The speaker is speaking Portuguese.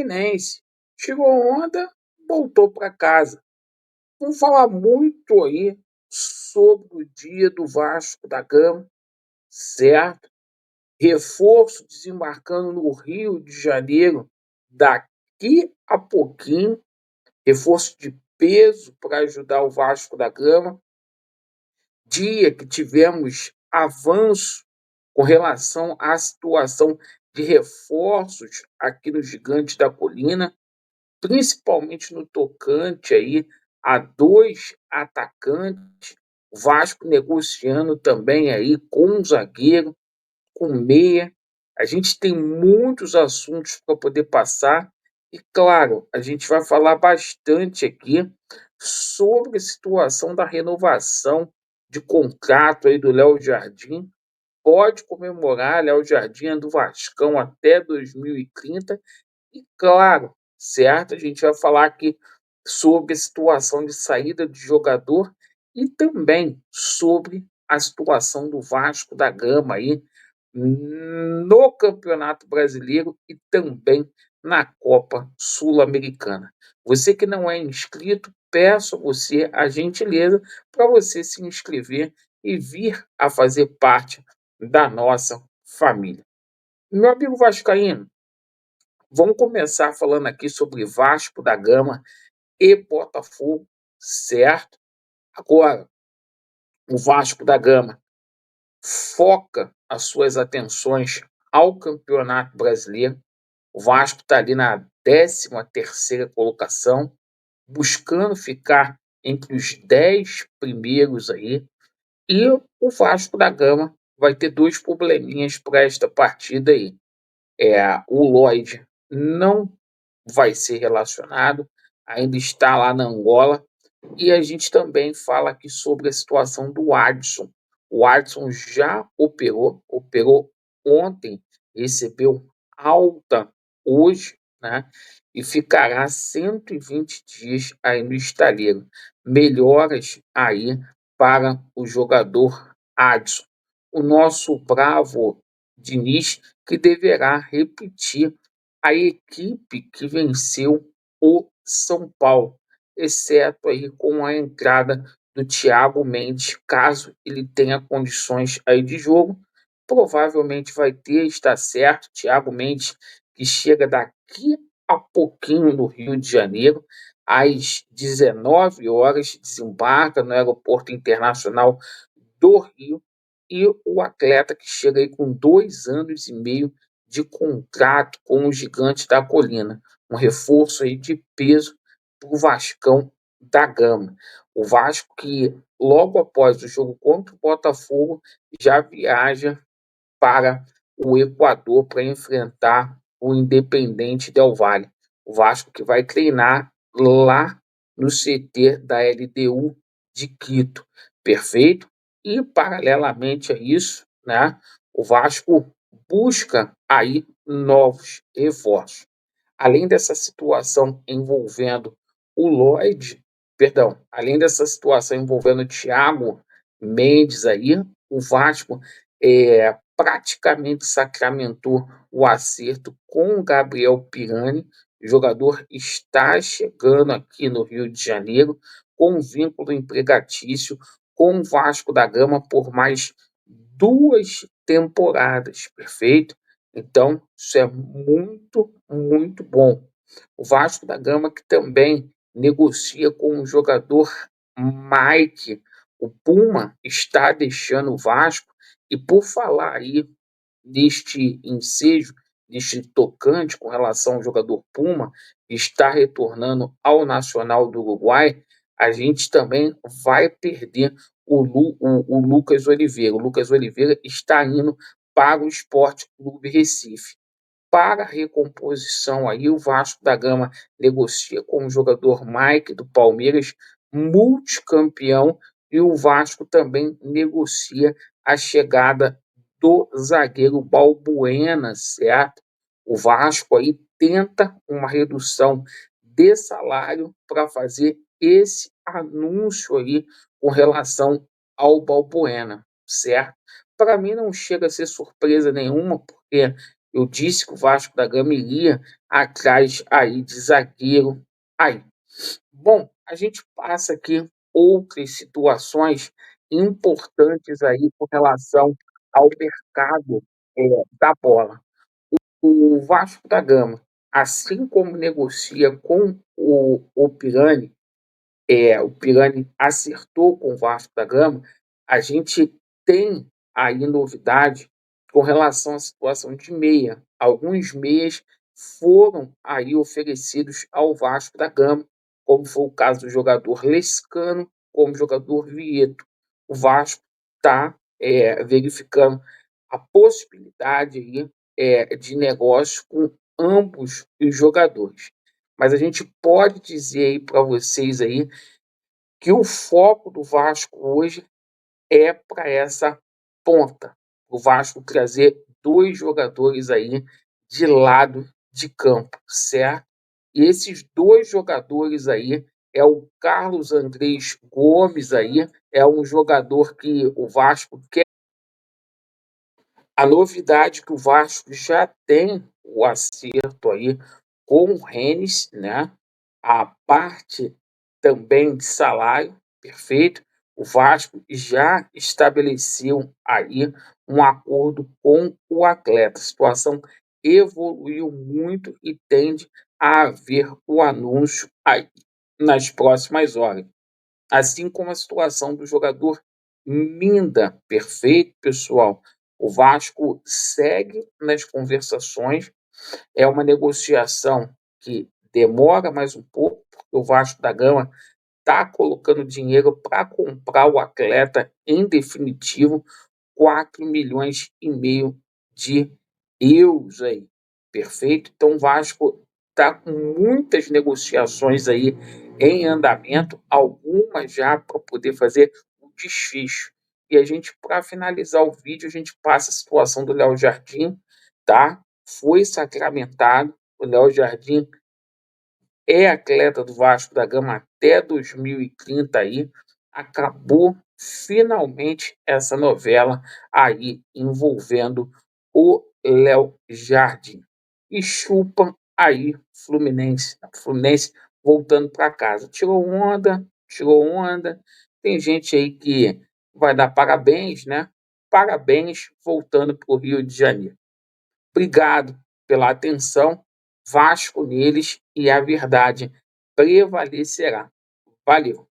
Fluminense. Tirou onda, voltou para casa. Vamos falar muito aí sobre o dia do Vasco da Gama, certo? Reforço desembarcando no Rio de Janeiro daqui a pouquinho. Reforço de peso para ajudar o Vasco da Gama. Dia que tivemos avanço com relação à situação de reforços aqui no Gigante da Colina, principalmente no tocante aí a dois atacantes, o Vasco negociando também aí com um zagueiro, com meia. A gente tem muitos assuntos para poder passar e, claro, a gente vai falar bastante aqui sobre a situação da renovação de contrato aí do Léo Jardim. Pode comemorar, Léo Jardim é do Vascão até 2030 e, claro, certo, a gente vai falar aqui sobre a situação de saída de jogador e também sobre a situação do Vasco da Gama aí no Campeonato Brasileiro e também na Copa Sul-Americana. Você que não é inscrito, peço a você a gentileza para você se inscrever e vir a fazer parte da nossa família. Meu amigo vascaíno, vamos começar falando aqui sobre Vasco da Gama e Botafogo, certo? Agora, o Vasco da Gama foca as suas atenções ao Campeonato Brasileiro. O Vasco está ali na 13ª colocação, buscando ficar entre os 10 primeiros aí. E o Vasco da Gama vai ter dois probleminhas para esta partida aí. O Lloyd não vai ser relacionado, ainda está lá na Angola. E a gente também fala aqui sobre a situação do Adson. O Adson já operou ontem, recebeu alta hoje, né? E ficará 120 dias aí no estaleiro. Melhoras aí para o jogador Adson. O nosso bravo Diniz, que deverá repetir a equipe que venceu o São Paulo, exceto aí com a entrada do Thiago Mendes, caso ele tenha condições aí de jogo. Provavelmente vai ter, está certo, Thiago Mendes, que chega daqui a pouquinho no Rio de Janeiro, às 19 horas, desembarca no Aeroporto Internacional do Rio, e o atleta que chega aí com 2 anos e meio de contrato com o Gigante da Colina, um reforço aí de peso para o Vascão da Gama. O Vasco que logo após o jogo contra o Botafogo já viaja para o Equador para enfrentar o Independente Del Valle. O Vasco que vai treinar lá no CT da LDU de Quito, perfeito? E paralelamente a isso, né, o Vasco busca aí novos reforços. Além dessa situação envolvendo o Lloyd, perdão, além dessa situação envolvendo o Thiago Mendes aí, o Vasco praticamente sacramentou o acerto com o Gabriel Pirani. O jogador está chegando aqui no Rio de Janeiro com um vínculo empregatício com o Vasco da Gama por mais 2 temporadas, perfeito? Então, isso é muito, muito bom. O Vasco da Gama que também negocia com o jogador Mike. O Puma está deixando o Vasco. E por falar aí deste ensejo, deste tocante com relação ao jogador Puma, que está retornando ao Nacional do Uruguai, a gente também vai perder o Lucas Oliveira. O Lucas Oliveira está indo para o Sport Clube Recife. Para a recomposição aí, o Vasco da Gama negocia com o jogador Mike do Palmeiras, multicampeão, e o Vasco também negocia a chegada do zagueiro Balbuena, certo? O Vasco aí tenta uma redução de salário para fazer esse anúncio aí com relação ao Balbuena, certo? Para mim não chega a ser surpresa nenhuma, porque Eu disse que o Vasco da Gama iria atrás aí de zagueiro aí. Bom, a gente passa aqui outras situações importantes aí com relação ao mercado, da bola. O Vasco da Gama, assim como negocia com o Pirani, o Pirani acertou com o Vasco da Gama, a gente tem aí novidade com relação à situação de meia. Alguns meias foram aí oferecidos ao Vasco da Gama, como foi o caso do jogador Lescano, como o jogador Vieto. O Vasco está verificando a possibilidade aí, de negócio com ambos os jogadores. Mas a gente pode dizer aí para vocês aí que o foco do Vasco hoje é para essa ponta. O Vasco trazer 2 jogadores aí de lado de campo, certo? E esses 2 jogadores aí é o Carlos Andrés Gomes aí, é um jogador que o Vasco quer. A novidade é que o Vasco já tem o acerto aí com o Rennes, né? A parte também de salário, perfeito. O Vasco já estabeleceu aí um acordo com o atleta. A situação evoluiu muito e tende a haver o anúncio aí nas próximas horas. Assim como a situação do jogador Minda, perfeito, pessoal. O Vasco segue nas conversações, é uma negociação que demora mais um pouco, porque o Vasco da Gama está colocando dinheiro para comprar o atleta em definitivo, 4,5 milhões de euros aí, perfeito? Então o Vasco está com muitas negociações aí em andamento, algumas já para poder fazer o desfecho. E a gente, para finalizar o vídeo, a gente passa a situação do Léo Jardim, tá? Foi sacramentado, o Léo Jardim é atleta do Vasco da Gama até 2030 aí, acabou finalmente essa novela aí envolvendo o Léo Jardim. E chupa aí Fluminense voltando para casa. Tirou onda. Tem gente aí que vai dar parabéns, né? Parabéns voltando para o Rio de Janeiro. Obrigado pela atenção. Vasco neles e a verdade prevalecerá. Valeu!